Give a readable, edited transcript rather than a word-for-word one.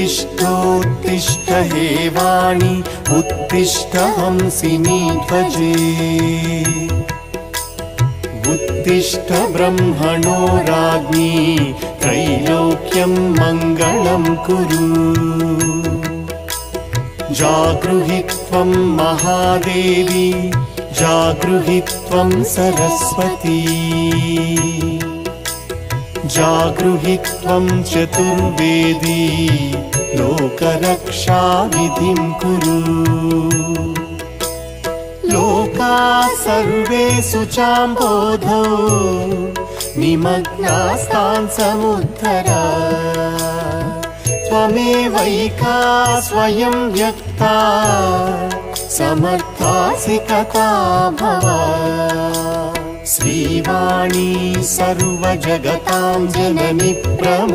उत्तिष्ठोत्तिष्ठ हे वाणी उत्तिष्ठ हंसिनी ध्वजे उत्तिष्ठ ब्रह्मणो राज्ञी त्रैलोक्यं मङ्गलं कुरु जागृहि त्वं महादेवी जागृहि त्वं सरस्वती जागृहि त्वं चतुर्वेदी लोकरक्षाविधिं कुरु लोकाः सर्वे शुचाम्बोधौ निमग्नास्तान् समुद्धर त्वमेवैका स्वयं व्यक्ता समर्थासि कथा भव श्रीवाणी सर्वजगतां जननी प्रमुख